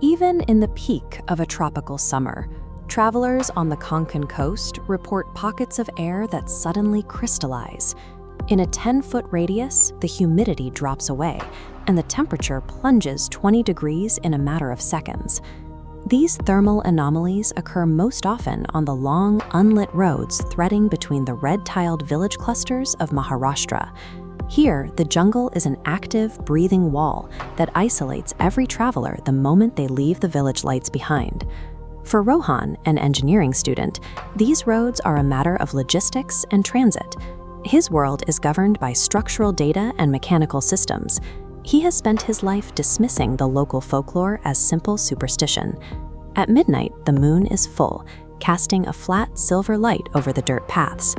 Even in the peak of a tropical summer, travelers on the Konkan coast report pockets of air that suddenly crystallize. In a 10-foot radius, the humidity drops away, and the temperature plunges 20 degrees in a matter of seconds. These thermal anomalies occur most often on the long, unlit roads threading between the red-tiled village clusters of Maharashtra. Here, the jungle is an active, breathing wall that isolates every traveler the moment they leave the village lights behind. For Rohan, an engineering student, these roads are a matter of logistics and transit. His world is governed by structural data and mechanical systems. He has spent his life dismissing the local folklore as simple superstition. At midnight, the moon is full, casting a flat silver light over the dirt paths.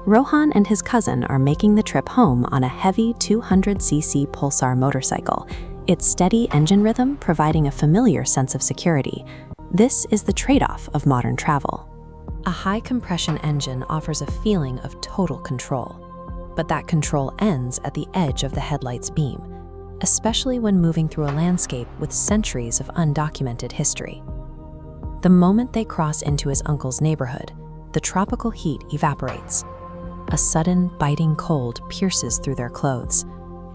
Rohan and his cousin are making the trip home on a heavy 200cc Pulsar motorcycle, its steady engine rhythm providing a familiar sense of security. This is the trade-off of modern travel. A high-compression engine offers a feeling of total control, but that control ends at the edge of the headlight's beam, especially when moving through a landscape with centuries of undocumented history. The moment they cross into his uncle's neighborhood, the tropical heat evaporates. A sudden, biting cold pierces through their clothes,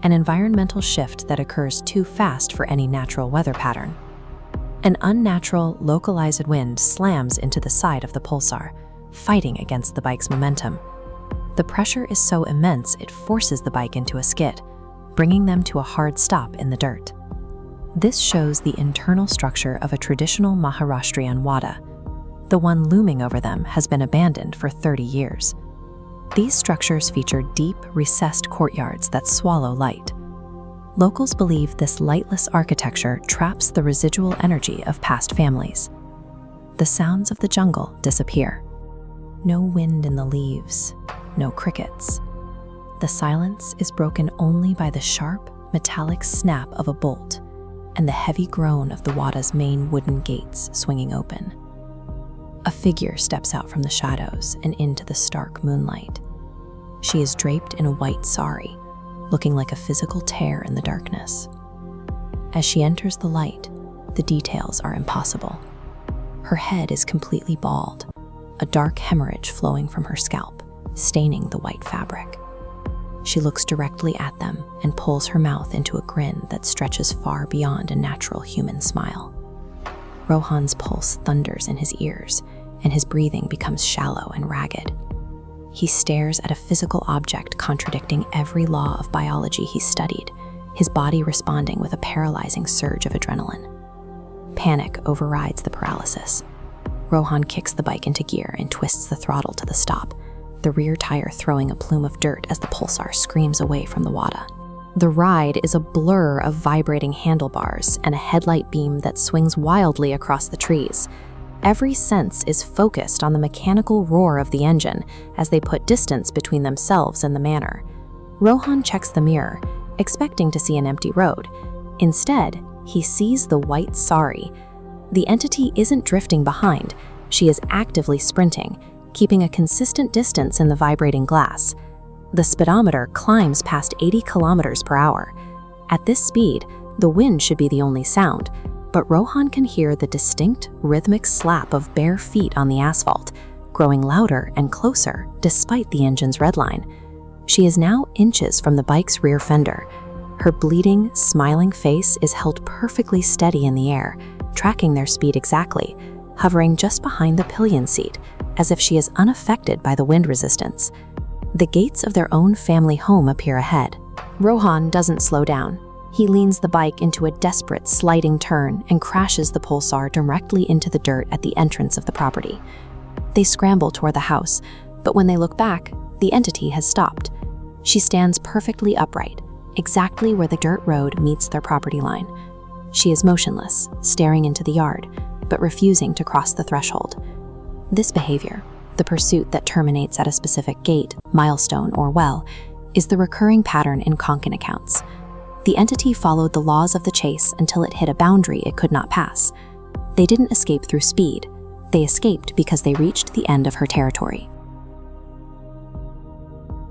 an environmental shift that occurs too fast for any natural weather pattern. An unnatural, localized wind slams into the side of the Pulsar, fighting against the bike's momentum. The pressure is so immense it forces the bike into a skid, bringing them to a hard stop in the dirt. This shows the internal structure of a traditional Maharashtrian wada. The one looming over them has been abandoned for 30 years. These structures feature deep, recessed courtyards that swallow light. Locals believe this lightless architecture traps the residual energy of past families. The sounds of the jungle disappear. No wind in the leaves, no crickets. The silence is broken only by the sharp, metallic snap of a bolt and the heavy groan of the wada's main wooden gates swinging open. A figure steps out from the shadows and into the stark moonlight. She is draped in a white saree, looking like a physical tear in the darkness. As she enters the light, the details are impossible. Her head is completely bald, a dark hemorrhage flowing from her scalp, staining the white fabric. She looks directly at them and pulls her mouth into a grin that stretches far beyond a natural human smile. Rohan's pulse thunders in his ears, and his breathing becomes shallow and ragged. He stares at a physical object contradicting every law of biology he studied, his body responding with a paralyzing surge of adrenaline. Panic overrides the paralysis. Rohan kicks the bike into gear and twists the throttle to the stop, the rear tire throwing a plume of dirt as the Pulsar screams away from the wada. The ride is a blur of vibrating handlebars and a headlight beam that swings wildly across the trees. Every sense is focused on the mechanical roar of the engine as they put distance between themselves and the manor. Rohan checks the mirror, expecting to see an empty road. Instead, he sees the white saree. The entity isn't drifting behind, she is actively sprinting, keeping a consistent distance in the vibrating glass. The speedometer climbs past 80 kilometers per hour. At this speed, the wind should be the only sound, but Rohan can hear the distinct, rhythmic slap of bare feet on the asphalt, growing louder and closer despite the engine's redline. She is now inches from the bike's rear fender. Her bleeding, smiling face is held perfectly steady in the air, tracking their speed exactly, hovering just behind the pillion seat, as if she is unaffected by the wind resistance. The gates of their own family home appear ahead. Rohan doesn't slow down. He leans the bike into a desperate sliding turn and crashes the Pulsar directly into the dirt at the entrance of the property. They scramble toward the house, but when they look back, the entity has stopped. She stands perfectly upright, exactly where the dirt road meets their property line. She is motionless, staring into the yard, but refusing to cross the threshold. This behavior, the pursuit that terminates at a specific gate, milestone, or well, is the recurring pattern in Konkan accounts. The entity followed the laws of the chase until it hit a boundary it could not pass. They didn't escape through speed. They escaped because they reached the end of her territory.